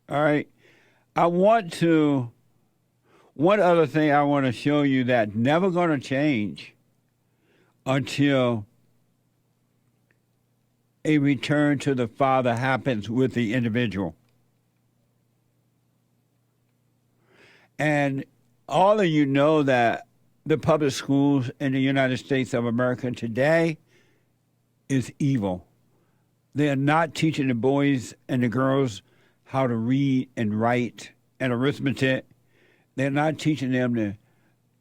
All right. I want to, one other thing I want to show you that never going to change until a return to the Father happens with the individual. And all of you know that the public schools in the United States of America today is evil. They are not teaching the boys and the girls how to read and write and arithmetic. They're not teaching them the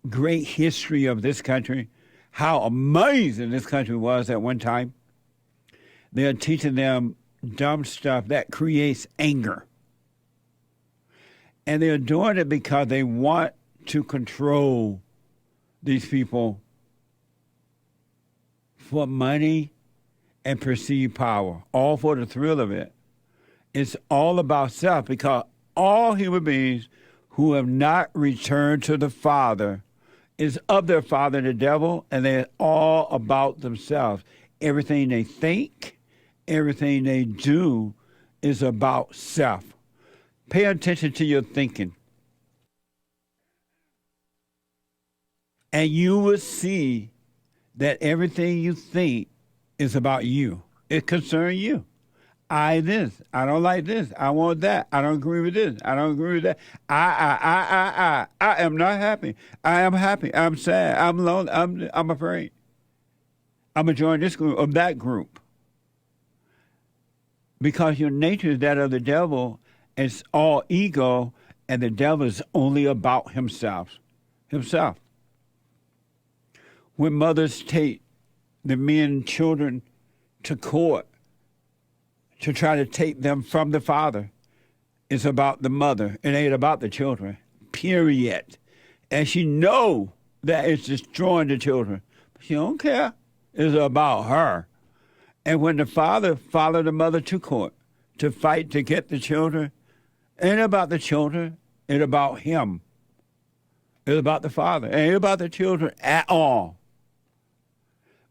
great history of this country, how amazing this country was at one time. They're teaching them dumb stuff that creates anger. And they're doing it because they want to control these people for money and perceived power, all for the thrill of it. It's all about self, because all human beings who have not returned to the Father is of their father, the devil, and they're all about themselves. Everything they think, everything they do is about self. Pay attention to your thinking, and you will see that everything you think is about you. It concerns you. I this. I don't like this. I want that. I don't agree with this. I don't agree with that. I am not happy. I am happy. I'm sad. I'm lonely. I'm afraid. I'm going to join this group or that group. Because your nature is that of the devil. It's all ego, and the devil is only about himself. Himself. When mothers take the men, children to court to try to take them from the father, it's about the mother. It ain't about the children, period. And she know that it's destroying the children. She don't care. It's about her. And when the father followed the mother to court to fight to get the children, it ain't about the children. It's about him. It's about the father. It ain't about the children at all.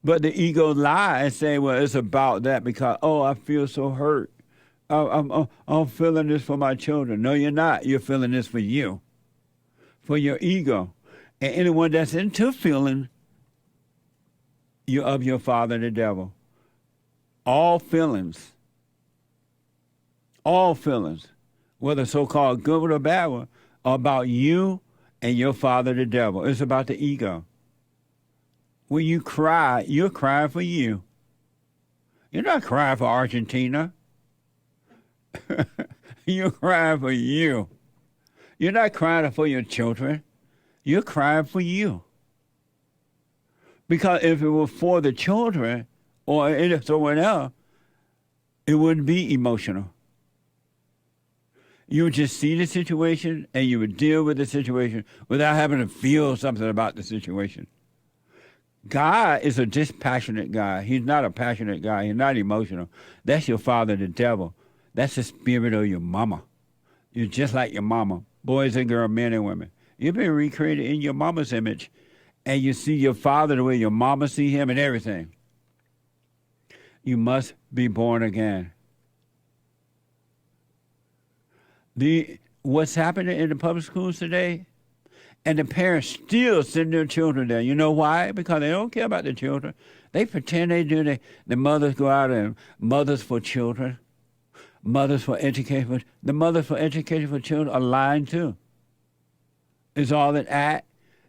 But the ego lie and say, well, it's about that because, oh, I feel so hurt. I'm feeling this for my children. No, you're not. You're feeling this for you, for your ego. And anyone that's into feeling, you're of your father, the devil. All feelings, whether so-called good or bad one, are about you and your father, the devil. It's about the ego. When you cry, you're crying for you. You're not crying for Argentina. You're crying for you. You're not crying for your children. You're crying for you. Because if it were for the children or someone else, it wouldn't be emotional. You would just see the situation and you would deal with the situation without having to feel something about the situation. God is a dispassionate guy. He's not a passionate guy. He's not emotional. That's your father, the devil. That's the spirit of your mama. You're just like your mama, boys and girls, men and women. You've been recreated in your mama's image, and you see your father the way your mama see him and everything. You must be born again. What's happening in the public schools today? And the parents still send their children there. You know why? Because they don't care about the children. They pretend they do. The mothers go out and mothers for children, mothers for education. The mothers for education for children are lying too. It's all an act.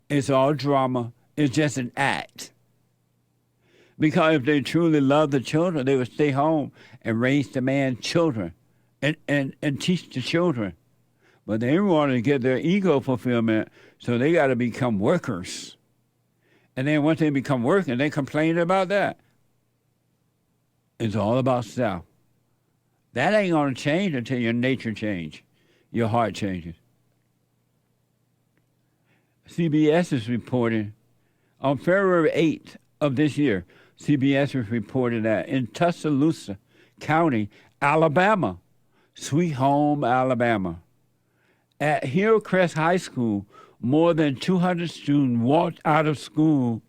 It's all drama. It's just an act. Because if they truly love the children, they would stay home and raise the man's children and teach the children. But they want to get their ego fulfillment, so they got to become workers. And then once they become workers, they complain about that. It's all about self. That ain't going to change until your nature change, your heart changes. CBS is reporting on February 8th of this year, CBS was reporting that in Tuscaloosa County, Alabama, sweet home Alabama, at Hillcrest High School, more than 200 students walked out of school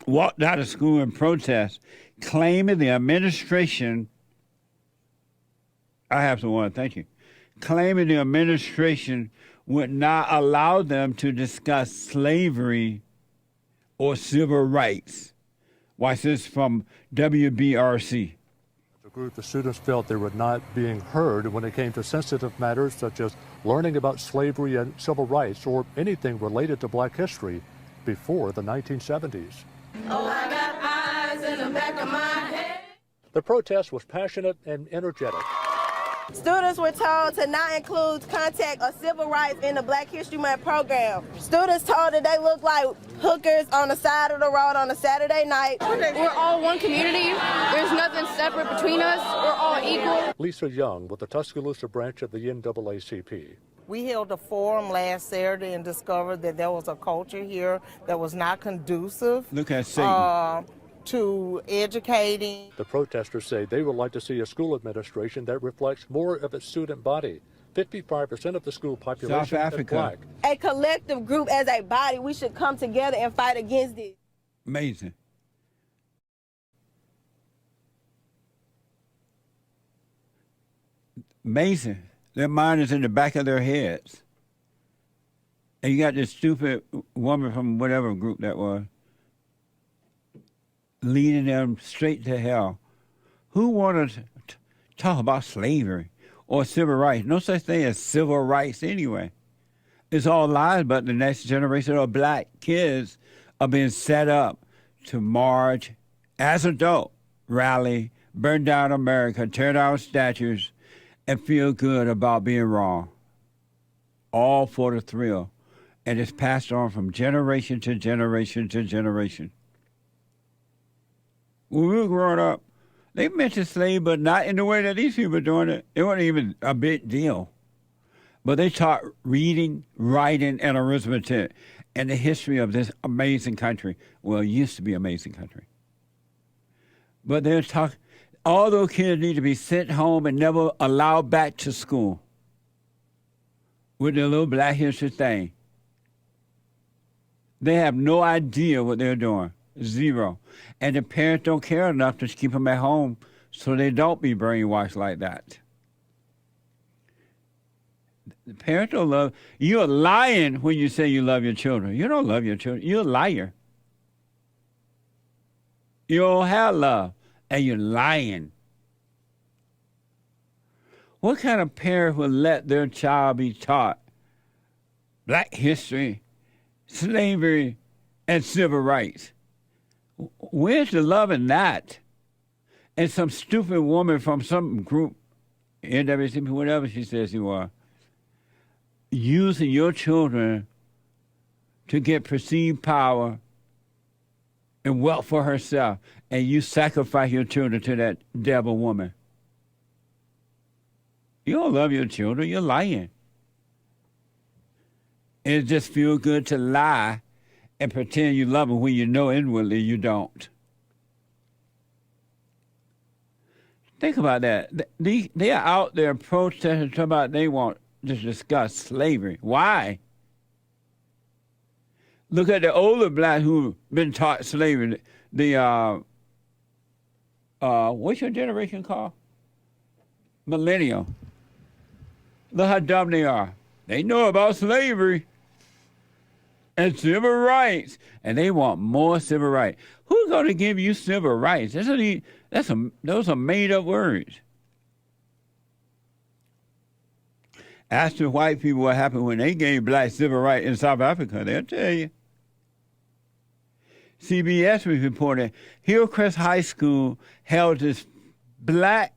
in protest, claiming the administration I have someone, thank you. Claiming the administration would not allow them to discuss slavery or civil rights. Watch this from WBRC. The group of students felt they were not being heard when it came to sensitive matters such as learning about slavery and civil rights or anything related to black history before the 1970s. Oh, I got eyes in the back of my head. The protest was passionate and energetic. Students were told to not include contact or civil rights in the Black History Month program. Students told that they look like hookers on the side of the road on a Saturday night. We're all one community. There's nothing separate between us. We're all equal. Lisa Young with the Tuscaloosa branch of the NAACP. We held a forum last Saturday and discovered that there was a culture here that was not conducive. Look at Satan. To educating. The protesters say they would like to see a school administration that reflects more of its student body. 55% of the school population South Africa. is black. A collective group as a body, we should come together and fight against it. Amazing. Amazing. Their mind is in the back of their heads. And you got this stupid woman from whatever group that was leading them straight to hell. Who wanted to talk about slavery or civil rights? No such thing as civil rights anyway. It's all lies, but the next generation of black kids are being set up to march as adult, rally, burn down America, tear down statues, and feel good about being wrong. All for the thrill. And it's passed on from generation to generation to generation. When we were growing up, they mentioned slavery, but not in the way that these people are doing it. It wasn't even a big deal. But they taught reading, writing, and arithmetic and the history of this amazing country. Well, it used to be amazing country. But they're talking, all those kids need to be sent home and never allowed back to school with their little black history thing. They have no idea what they're doing. Zero. And the parents don't care enough to keep them at home so they don't be brainwashed like that. The parents don't love. You're lying when you say you love your children. You don't love your children. You're a liar. You don't have love, and you're lying. What kind of parent would let their child be taught black history, slavery, and civil rights? Where's the love in that? And some stupid woman from some group, NWCP, whatever she says you are, using your children to get perceived power and wealth for herself, and you sacrifice your children to that devil woman. You don't love your children, you're lying. It just feels good to lie and pretend you love them when you know inwardly you don't. Think about that. They are out there protesting, talking about they want to discuss slavery. Why? Look at the older black who've been taught slavery. The what's your generation called? Millennial. Look how dumb they are. They know about slavery and civil rights, and they want more civil rights. Who's going to give you civil rights? Those are made-up words. Ask the white people what happened when they gave black civil rights in South Africa. They'll tell you. CBS was reporting Hillcrest High School held its Black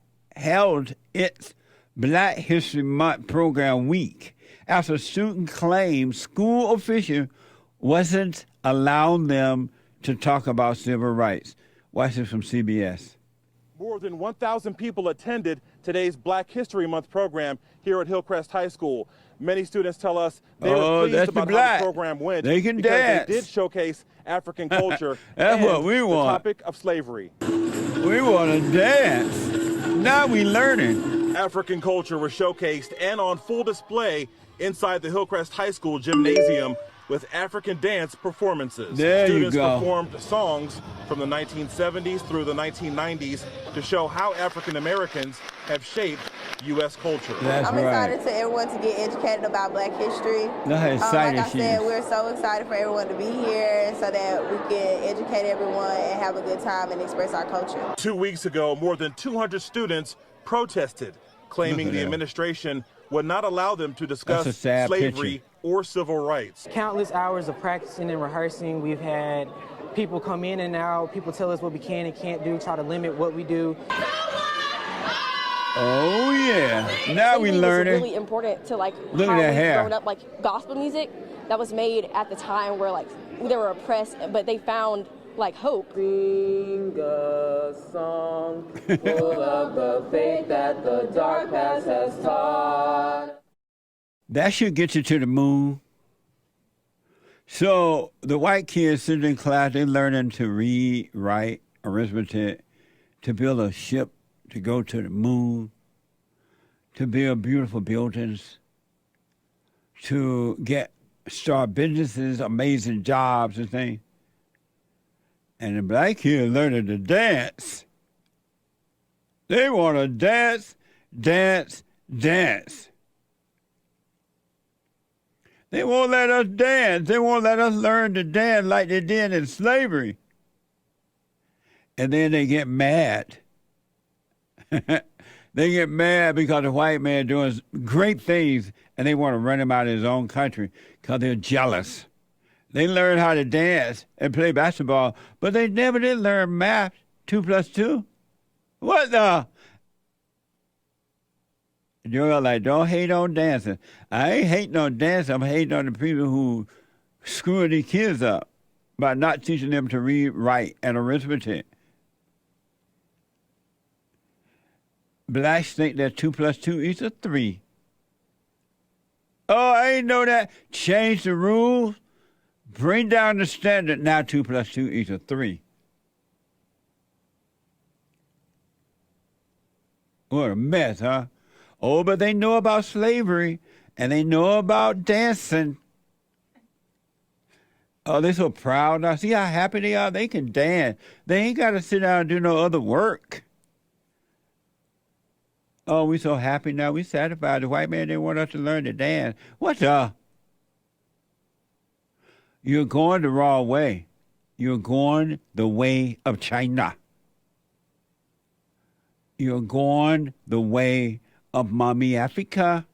History Month program week after a student claimed school officials wasn't allowing them to talk about civil rights. Watch this from CBS. More than 1,000 people attended today's Black History Month program here at Hillcrest High School. Many students tell us they were pleased about how the program went they can because dance. They did showcase African culture That's and what we want. The topic of slavery. We want to dance. Now we learning. African culture was showcased and on full display inside the Hillcrest High School gymnasium with African dance performances. There you Students go. performed songs from the 1970s through the 1990s to show how African Americans have shaped U.S. culture. That's I'm right. excited for everyone to get educated about Black history. Look how excited like I she said, is. we're so excited for everyone to be here so that we can educate everyone and have a good time and express our culture. 2 weeks ago, more than 200 students protested, claiming the that. administration would not allow them to discuss That's a sad slavery picture. or civil rights. Countless hours of practicing and rehearsing. We've had people come in and out, people tell us what we can and can't do, try to limit what we do. Oh yeah, now we learn It's it. really important to like Look at how that we've hair. grown up, like gospel music that was made at the time where like they were oppressed, but they found like hope. Sing a song full of the faith that the dark past has taught. That should get you to the moon. So the white kids sitting in class, they learning to read, write, arithmetic, to build a ship, to go to the moon, to build beautiful buildings, to start businesses, amazing jobs and things. And the black kids learning to dance. They want to dance, dance, dance. They won't let us dance. They won't let us learn to dance like they did in slavery. And then they get mad. They get mad because the white man doing great things and they want to run him out of his own country because they're jealous. They learn how to dance and play basketball, but they never did learn math, 2 plus 2. What the? You're like, don't hate on dancing. I ain't hating on dancing. I'm hating on the people who screwing these kids up by not teaching them to read, write, and arithmetic. Blacks think that 2 plus 2 is a 3. Oh, I ain't know that. Change the rules. Bring down the standard. Now 2 plus 2 is a 3. What a mess, huh? Oh, but they know about slavery, and they know about dancing. Oh, they're so proud now. See how happy they are? They can dance. They ain't got to sit down and do no other work. Oh, we so happy now. We satisfied. The white man didn't want us to learn to dance. What the? You're going the wrong way. You're going the way of China. You're going the way of Mommy Africa.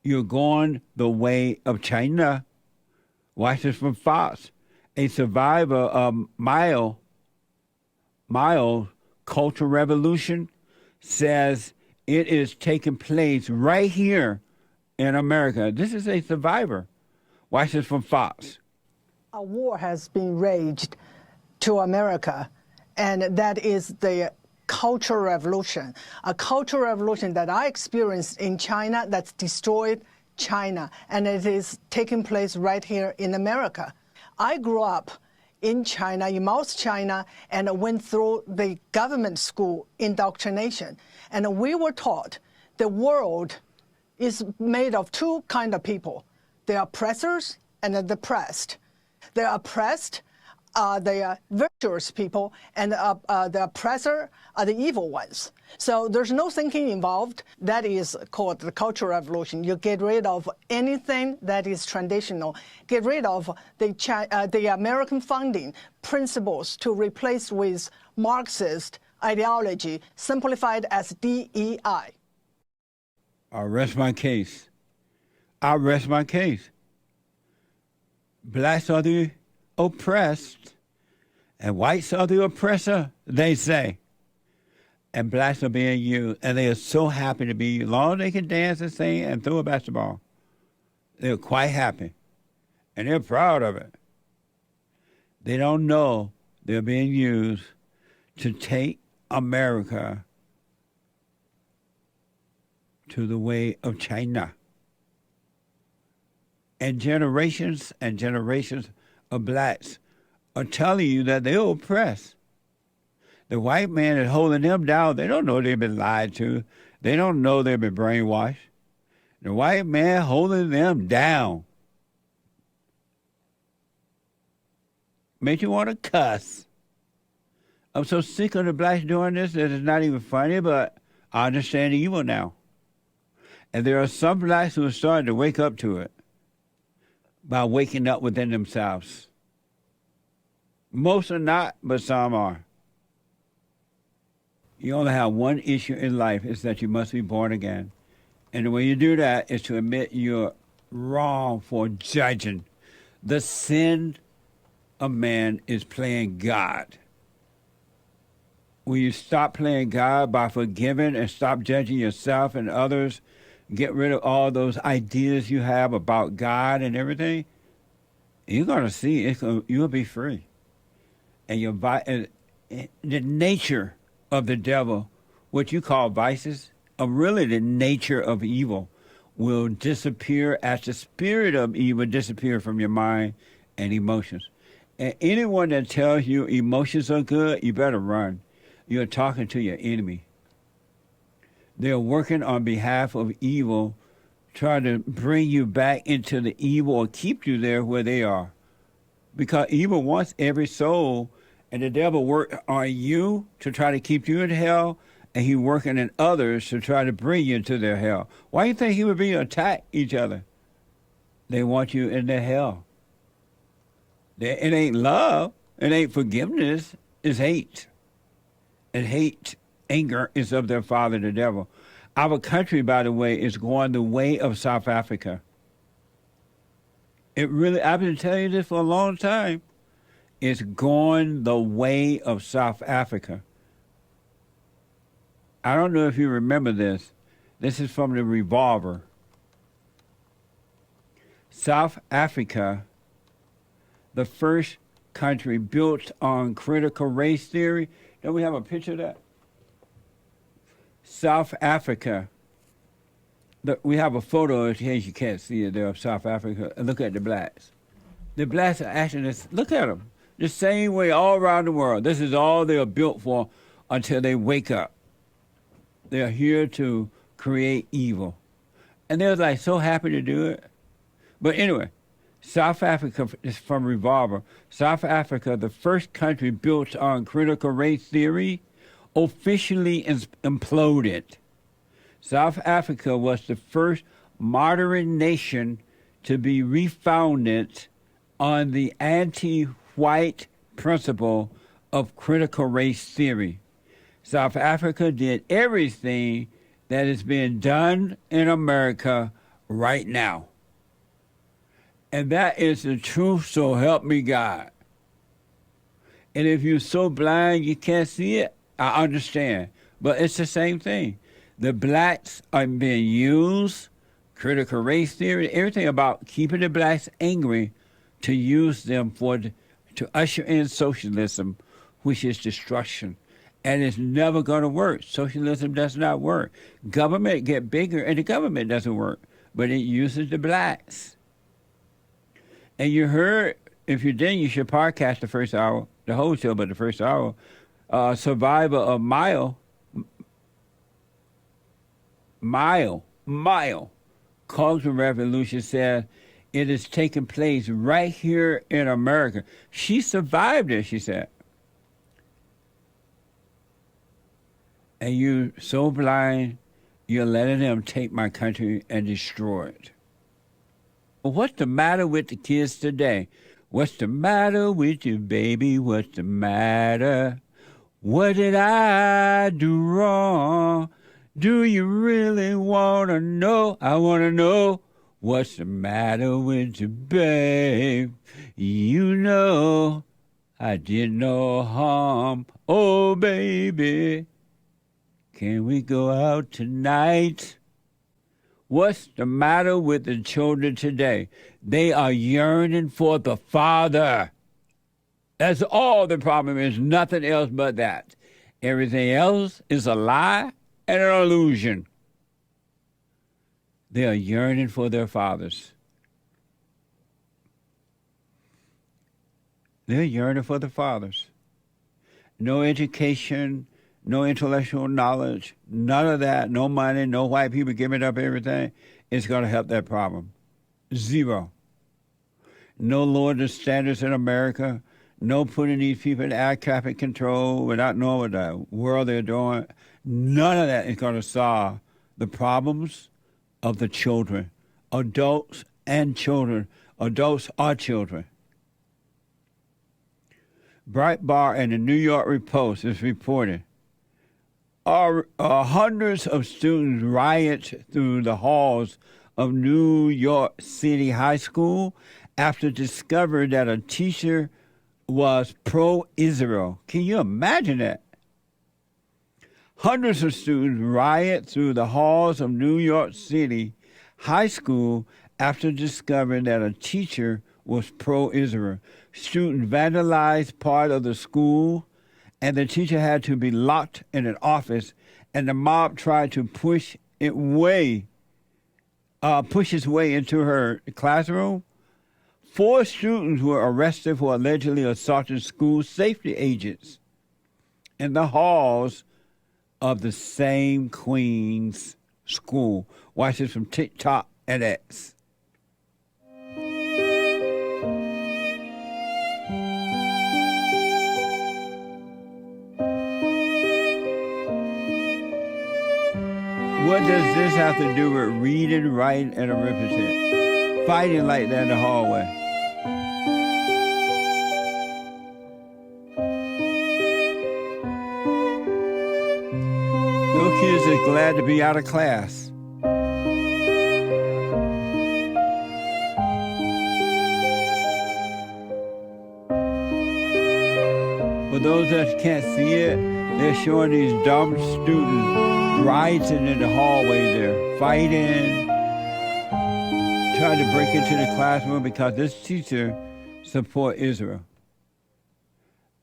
You're going the way of China. Watch this from Fox. A survivor of Mao's Cultural Revolution says it is taking place right here in America. This is a survivor. Watch this from Fox. A war has been waged to America, and that is the Cultural Revolution, a cultural revolution that I experienced in China that's destroyed China, and it is taking place right here in America. I grew up in China, in South China, and went through the government school indoctrination. And we were taught the world is made of two kinds of people, the oppressors and the oppressed. The oppressed are the virtuous people, and the oppressor are the evil ones. So there's no thinking involved. That is called the Cultural Revolution. You get rid of anything that is traditional. Get rid of the American founding principles to replace with Marxist ideology, simplified as DEI. I'll rest my case. I'll rest my case. Blacks are the oppressed, and whites are the oppressor, they say. And blacks are being used, and they are so happy to be, as long as they can dance and sing and throw a basketball, they're quite happy. And they're proud of it. They don't know they're being used to take America to the way of China. And generations of blacks are telling you that they're oppressed. The white man is holding them down. They don't know they've been lied to. They don't know they've been brainwashed. The white man holding them down. Makes you want to cuss. I'm so sick of the blacks doing this that it's not even funny, but I understand the evil now. And there are some blacks who are starting to wake up to it by waking up within themselves. Most are not, but some are. You only have one issue in life, is that you must be born again. And the way you do that is to admit you're wrong for judging. The sin of man is playing God. When you stop playing God by forgiving and stop judging yourself and others, get rid of all those ideas you have about God and everything, you're going to see you'll be free. And the nature of the devil, what you call vices, really the nature of evil, will disappear as the spirit of evil disappear from your mind and emotions. And anyone that tells you emotions are good, you better run. You're talking to your enemy. They're working on behalf of evil, trying to bring you back into the evil or keep you there where they are. Because evil wants every soul, and the devil works on you to try to keep you in hell, and he's working in others to try to bring you into their hell. Why do you think he would be attack each other? They want you in their hell. It ain't love. It ain't forgiveness. It's hate. And hate, anger, is of their father, the devil. Our country, by the way, is going the way of South Africa. It really, I've been telling you this for a long time. It's going the way of South Africa. I don't know if you remember this. This is from the Revolver. South Africa, the first country built on critical race theory. Don't we have a picture of that? South Africa. We have a photo, in case you can't see it there, of South Africa. Look at the blacks. The blacks are acting this. Look at them. The same way all around the world. This is all they are built for until they wake up. They are here to create evil. And they're like so happy to do it. But anyway, South Africa is from Revolver. South Africa, the first country built on critical race theory, officially imploded. South Africa was the first modern nation to be refounded on the anti-white principle of critical race theory. South Africa did everything that is being done in America right now. And that is the truth, so help me God. And if you're so blind you can't see it, I understand. But it's the same thing. The blacks are being used, critical race theory, everything about keeping the blacks angry to use them to usher in socialism, which is destruction. And it's never going to work. Socialism does not work. Government get bigger, and the government doesn't work. But it uses the blacks. And you heard, if you didn't, you should podcast the first hour, the whole show, but the first hour. Survivor of Mile, Cultural Revolution said it is taking place right here in America. She survived it, she said. And you so blind, you're letting them take my country and destroy it. What's the matter with the kids today? What's the matter with you, baby? What's the matter? What did I do wrong? Do you really want to know? I want to know. What's the matter with you, babe? You know I did no harm. Oh, baby, can we go out tonight? What's the matter with the children today? They are yearning for the Father. That's all the problem is, nothing else but that. Everything else is a lie and an illusion. They are yearning for their fathers. They're yearning for the fathers. No education, no intellectual knowledge, none of that, no money, no white people giving up everything, is going to help that problem. Zero. No lower the standards in America, no putting these people in air traffic control without knowing what the world they're doing. None of that is going to solve the problems of the children, adults and children. Adults are children. Breitbart and the New York Post is reporting hundreds of students riot through the halls of New York City High School after discovering that a teacher was pro-Israel. Can you imagine that? Hundreds of students riot through the halls of New York City High School after discovering that a teacher was pro-Israel. Students vandalized part of the school, and the teacher had to be locked in an office, and the mob tried to push his way into her classroom. 4 students were arrested for allegedly assaulting school safety agents in the halls of the same Queens school. Watch this from TikTok and X. What does this have to do with reading, writing, and arithmetic? Fighting like that in the hallway. Those kids are glad to be out of class. For those that can't see it, they're showing these dumb students rioting in the hallway there, fighting, trying to break into the classroom because this teacher supports Israel.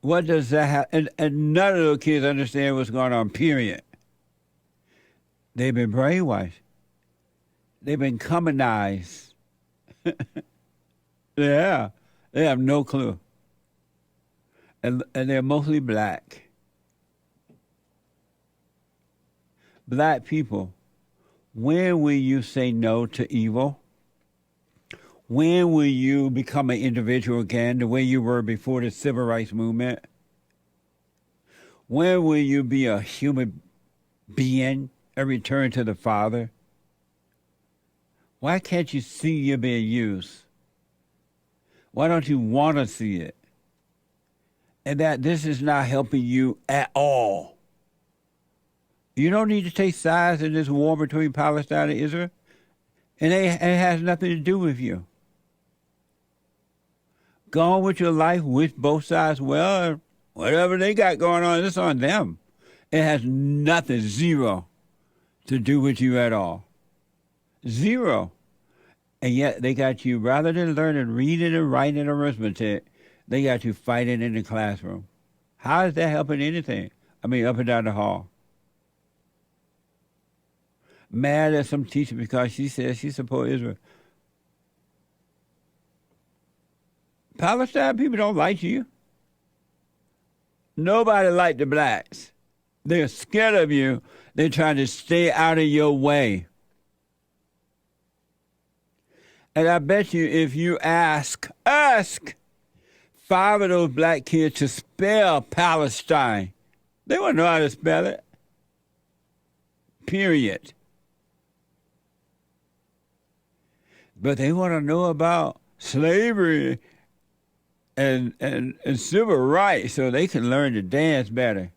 What does that have? And none of those kids understand what's going on, period. They've been brainwashed. They've been communized. Yeah, they have no clue. And they're mostly black. Black people, when will you say no to evil? When will you become an individual again the way you were before the civil rights movement? When will you be a human being and return to the Father? Why can't you see you're being used? Why don't you want to see it? And that this is not helping you at all. You don't need to take sides in this war between Palestine and Israel. And it has nothing to do with you. Go on with your life with both sides. Well, whatever they got going on, it's on them. It has nothing, zero, to do with you at all. Zero. And yet they got you, rather than learning reading and writing and arithmetic, they got you fighting in the classroom. How is that helping anything? I mean, up and down the hall. Mad at some teacher because she says she supports Israel. Palestine people don't like you. Nobody likes the blacks. They're scared of you. They're trying to stay out of your way. And I bet you if you ask 5 of those black kids to spell Palestine, they won't know how to spell it. Period. But they want to know about slavery and civil rights so they can learn to dance better.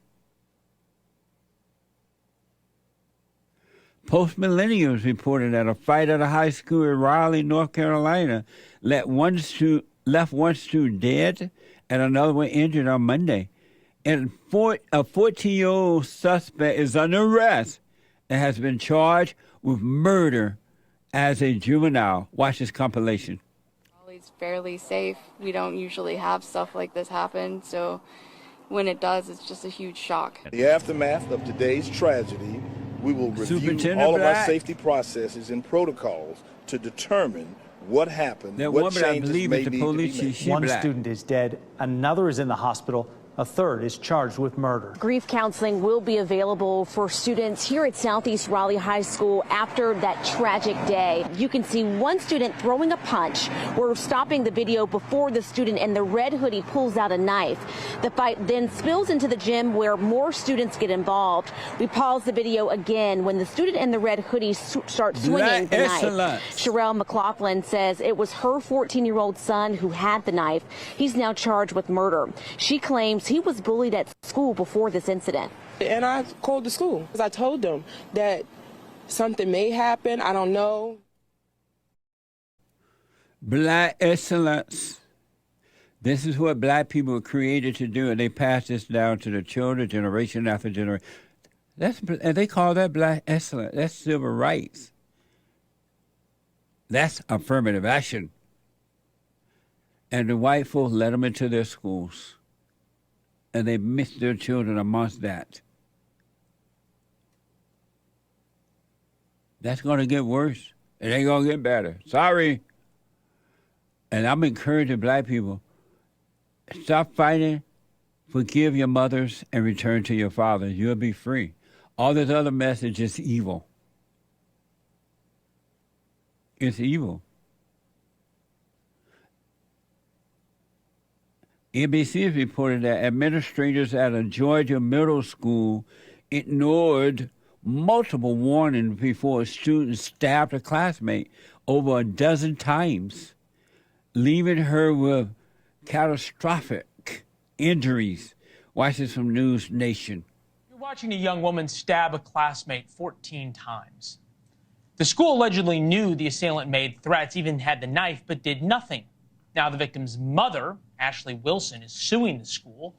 Post-millennials reported that a fight at a high school in Raleigh, North Carolina, left one student dead and another one injured on Monday. And a 14-year-old suspect is under arrest and has been charged with murder as a juvenile. Watch this compilation. Raleigh's fairly safe. We don't usually have stuff like this happen, so when it does, it's just a huge shock. In the aftermath of today's tragedy, we will review all of our safety processes and protocols to determine what happened, what changes may need to be made. One student is dead, another is in the hospital. A third is charged with murder. Grief counseling will be available for students here at Southeast Raleigh High School after that tragic day. You can see one student throwing a punch. We're stopping the video before the student in the red hoodie pulls out a knife. The fight then spills into the gym where more students get involved. We pause the video again when the student in the red hoodie starts swinging the knife. Sherelle McLaughlin says it was her 14-year-old son who had the knife. He's now charged with murder. She claims he was bullied at school before this incident. And I called the school because I told them that something may happen. I don't know. Black excellence. This is what black people were created to do, and they pass this down to the children, generation after generation. And they call that black excellence. That's civil rights. That's affirmative action. And the white folks let them into their schools. And they miss their children amongst that. That's going to get worse. It ain't going to get better. Sorry. And I'm encouraging black people, stop fighting, forgive your mothers, and return to your fathers. You'll be free. All this other message is evil. It's evil. NBC has reported that administrators at a Georgia middle school ignored multiple warnings before a student stabbed a classmate over a dozen times, leaving her with catastrophic injuries. Watch this from News Nation. You're watching a young woman stab a classmate 14 times. The school allegedly knew the assailant made threats, even had the knife, but did nothing. Now the victim's mother, Ashley Wilson, is suing the school.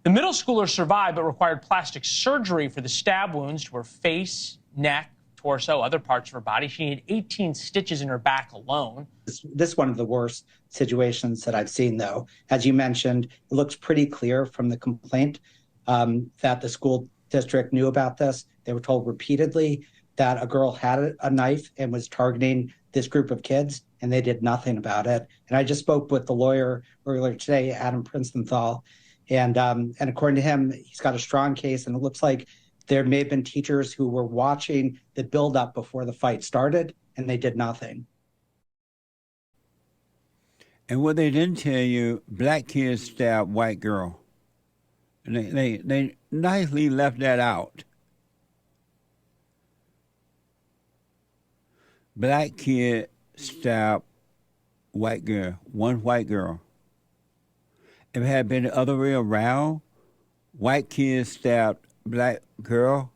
The middle schooler survived but required plastic surgery for the stab wounds to her face, neck, torso, other parts of her body. She needed 18 stitches in her back alone. This is one of the worst situations that I've seen, though. As you mentioned, it looks pretty clear from the complaint that the school district knew about this. They were told repeatedly that a girl had a knife and was targeting this group of kids, and they did nothing about it. And I just spoke with the lawyer earlier today, Adam Princenthal, and according to him, he's got a strong case, and it looks like there may have been teachers who were watching the buildup before the fight started, and they did nothing. And what they didn't tell you, black kids stabbed white girl. And they nicely left that out. Black kid stabbed white girl, one white girl. If it had been the other way around, white kids stabbed black girl,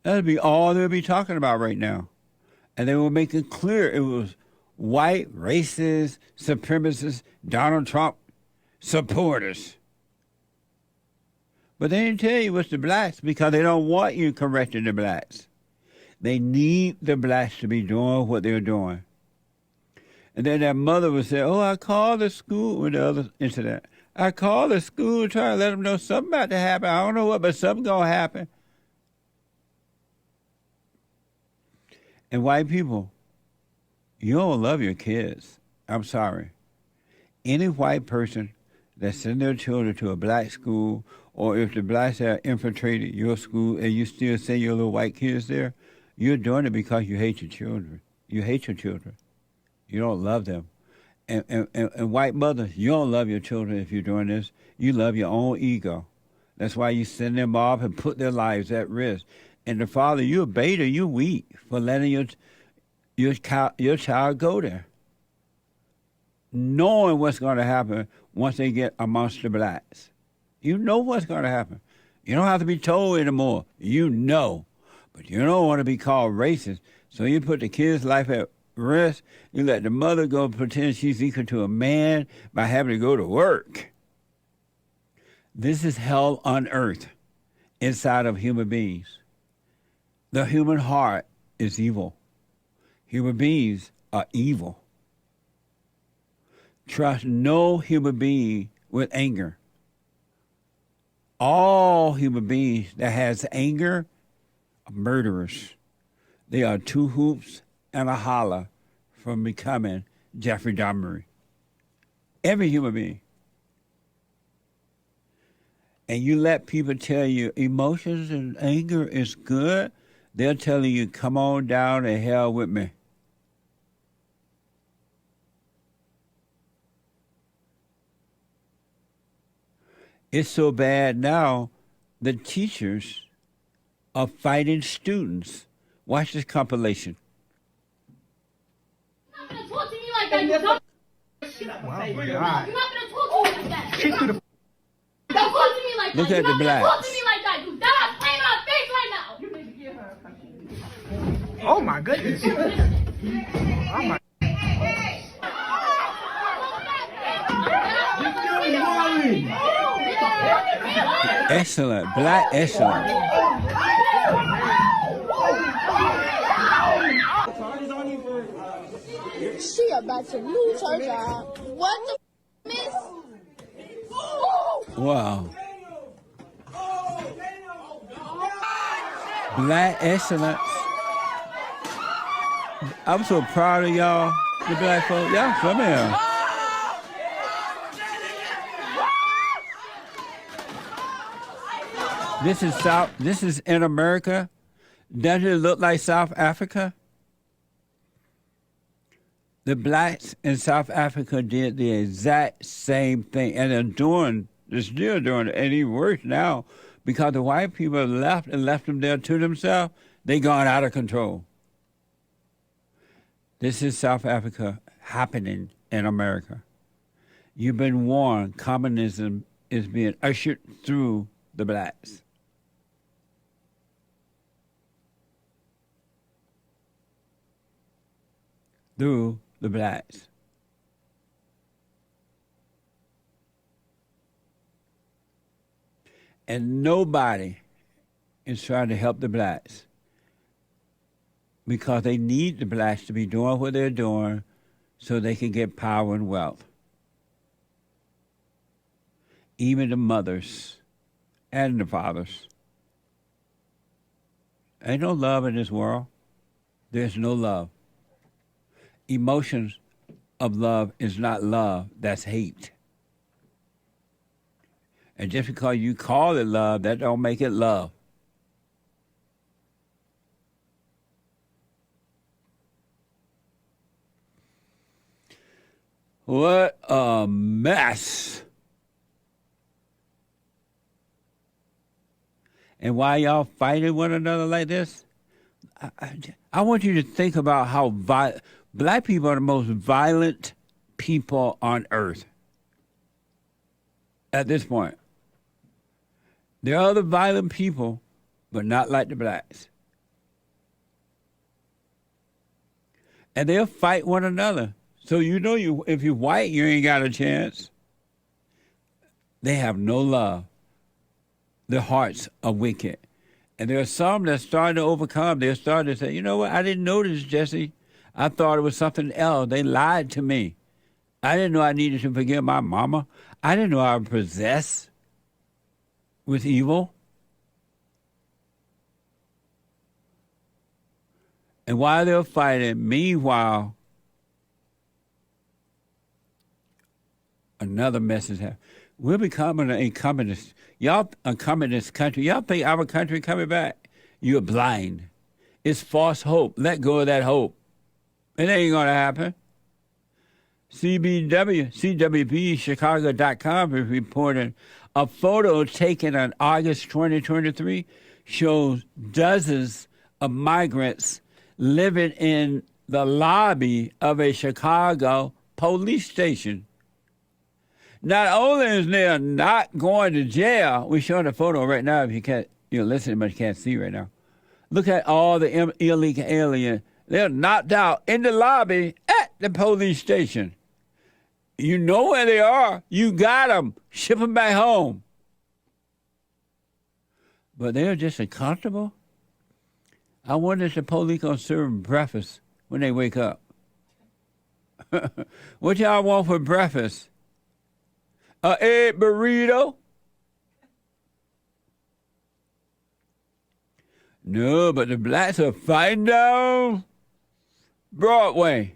that'd be all they'll be talking about right now. And they were making clear it was white, racist, supremacists, Donald Trump supporters. But they didn't tell you it's the blacks because they don't want you correcting the blacks. They need the blacks to be doing what they're doing. And then that mother would say, oh, I called the school with the other incident. I called the school trying to let them know something about to happen. I don't know what, but something's going to happen. And white people, you don't love your kids. I'm sorry. Any white person that sends their children to a black school, or if the blacks have infiltrated your school and you still send your little white kids there, you're doing it because you hate your children. You hate your children. You don't love them. And white mothers, you don't love your children if you're doing this. You love your own ego. That's why you send them off and put their lives at risk. And the father, you're a beta, you're weak for letting your child go there. Knowing what's going to happen once they get amongst the blacks. You know what's going to happen. You don't have to be told anymore. You know. But you don't want to be called racist. So you put the kid's life at risk. You let the mother go pretend she's equal to a man by having to go to work. This is hell on earth inside of human beings. The human heart is evil. Human beings are evil. Trust no human being with anger. All human beings that has anger are murderers. They are two hoops and a holler from becoming Jeffrey Dahmer. Every human being. and you let people tell you emotions and anger is good, they're telling you, come on down to hell with me. It's so bad now, the teachers are fighting students. Watch this compilation. You're not gonna talk to me like that, you dumb. Oh my God. You're not gonna talk to me like that. Don't talk to me like that. Look at the blacks. Talk to me like that. You dumb. Play in my face right now. You need to give her a question. Oh my goodness. Oh my. Excellent. Black excellent. She about to lose her job. What the miss? Wow. Black excellence. I'm so proud of y'all, the black folk. Y'all come here. This is in America. Doesn't it look like South Africa? The blacks in South Africa did the exact same thing, and they're still doing it, and even worse now, because the white people left them there to themselves. They gone out of control. This is South Africa happening in America. You've been warned. Communism is being ushered through the blacks. Through the blacks. And nobody is trying to help the blacks because they need the blacks to be doing what they're doing so they can get power and wealth. Even the mothers and the fathers. Ain't no love in this world. There's no love. Emotions of love is not love, that's hate. And just because you call it love, that don't make it love. What a mess. And why y'all fighting one another like this? I want you to think about how black people are the most violent people on earth at this point. There are other violent people, but not like the blacks. And they'll fight one another. So you know if you're white, you ain't got a chance. They have no love. Their hearts are wicked. And there are some that starting to overcome. They're starting to say, you know what, I didn't know this, Jesse. I thought it was something else. They lied to me. I didn't know I needed to forgive my mama. I didn't know I was possessed with evil. And while they're fighting, meanwhile, another message happened. We're becoming a communist. Y'all a communist country. Y'all think our country coming back? You're blind. It's false hope. Let go of that hope. It ain't going to happen. CWP, is reporting a photo taken on August 2023 shows dozens of migrants living in the lobby of a Chicago police station. Not only is they not going to jail, we're showing a photo right now if you can't, you're listening but you can't see right now. Look at all the illegal aliens. They're knocked out in the lobby at the police station. You know where they are. You got them. Ship them back home. But they're just uncomfortable. I wonder if the police going to serve them breakfast when they wake up. What y'all want for breakfast? An egg burrito? No, but the blacks are fighting down Broadway.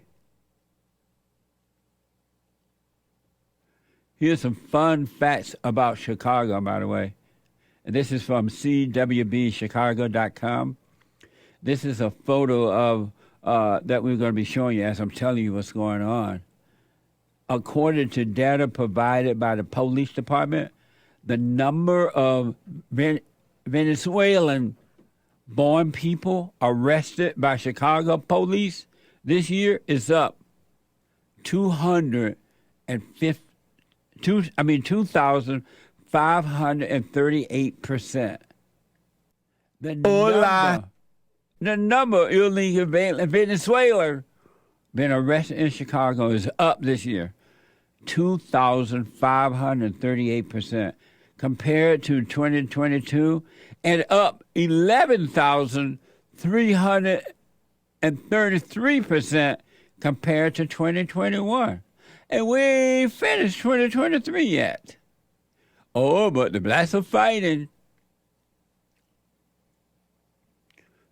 Here's some fun facts about Chicago, by the way. This is from CWBChicago.com. This is a photo of that we're going to be showing you as I'm telling you what's going on. According to data provided by the police department, the number of Venezuelan-born people arrested by Chicago police this year is up 2,538%. The number of illegal Venezuelans been arrested in Chicago is up this year, 2,538% compared to 2022, and up 11,333% compared to 2021. And we ain't finished 2023 yet. Oh, but the blacks are fighting.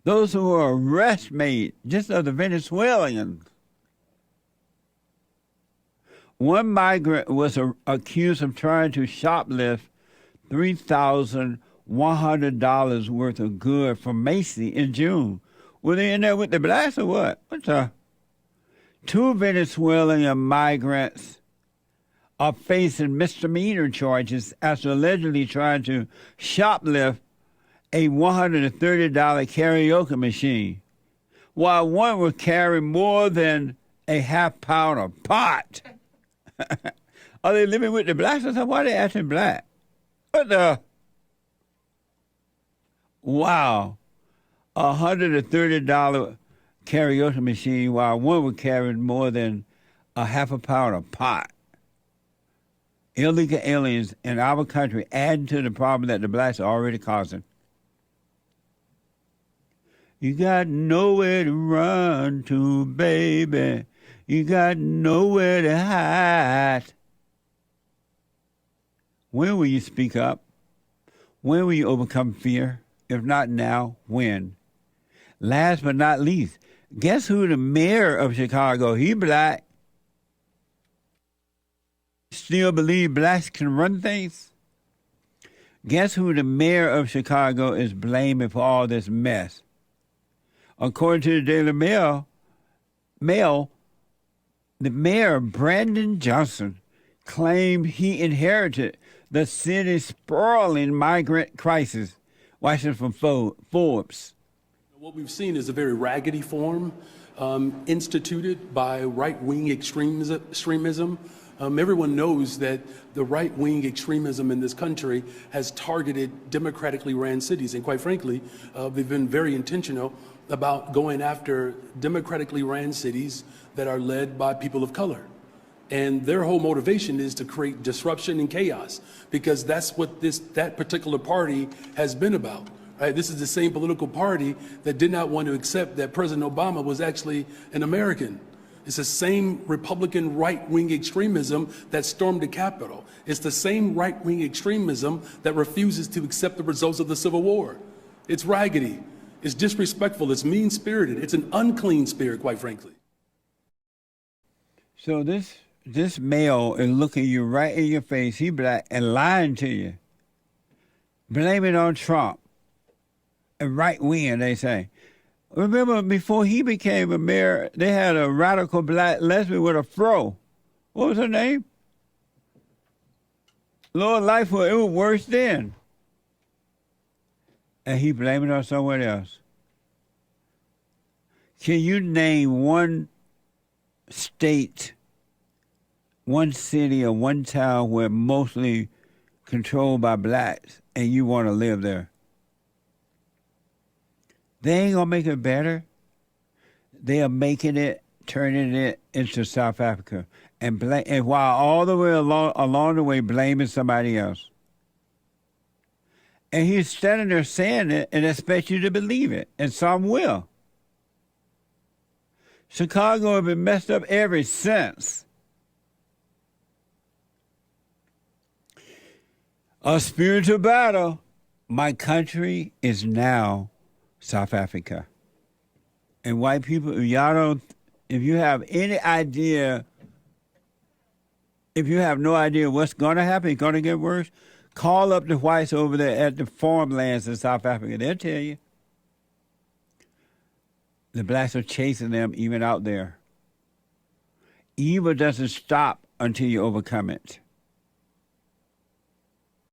Those who were arrest made just of the Venezuelans. One migrant was accused of trying to shoplift $3,100 worth of goods from Macy in June. Were they in there with the blacks or what? What's the? Two Venezuelan migrants are facing misdemeanor charges after allegedly trying to shoplift a $130 karaoke machine, while one was carrying more than a half pound of pot. Are they living with the blacks or something? Why are they acting black? What the? Wow. $130 karaoke machine while one was carrying more than a half a pound of pot. Illegal aliens in our country adding to the problem that the blacks are already causing. You got nowhere to run to, baby. You got nowhere to hide. When will you speak up? When will you overcome fear? If not now, when? Last but not least, guess who the mayor of Chicago? He black. Still believe blacks can run things? Guess who the mayor of Chicago is blaming for all this mess? According to the Daily Mail, the mayor, Brandon Johnson, claimed he inherited the city's sprawling migrant crisis. Watching from Forbes. What we've seen is a very raggedy form instituted by right-wing extremism. Everyone knows that the right-wing extremism in this country has targeted democratically ran cities. And quite frankly, they've been very intentional about going after democratically ran cities that are led by people of color. And their whole motivation is to create disruption and chaos, because that's what that particular party has been about. Right? This is the same political party that did not want to accept that President Obama was actually an American. It's the same Republican right-wing extremism that stormed the Capitol. It's the same right-wing extremism that refuses to accept the results of the Civil War. It's raggedy. It's disrespectful. It's mean-spirited. It's an unclean spirit, quite frankly. So this male is looking you right in your face. He black and lying to you. Blame it on Trump. A right wing, they say. Remember, before he became a mayor, they had a radical black lesbian with a fro. What was her name? Lord Lightfoot. It was worse then. And he blamed it on someone else. Can you name one state, one city, or one town where mostly controlled by blacks and you want to live there? They ain't going to make it better. They are making it, turning it into South Africa. And while all the way along the way blaming somebody else. And he's standing there saying it and expect you to believe it. And some will. Chicago has been messed up ever since. A spiritual battle. My country is now South Africa. And white people, if you have any idea, if you have no idea what's going to happen, it's going to get worse, Call up the whites over there at the farmlands in South Africa. They'll tell you. The blacks are chasing them even out there. Evil doesn't stop until you overcome it.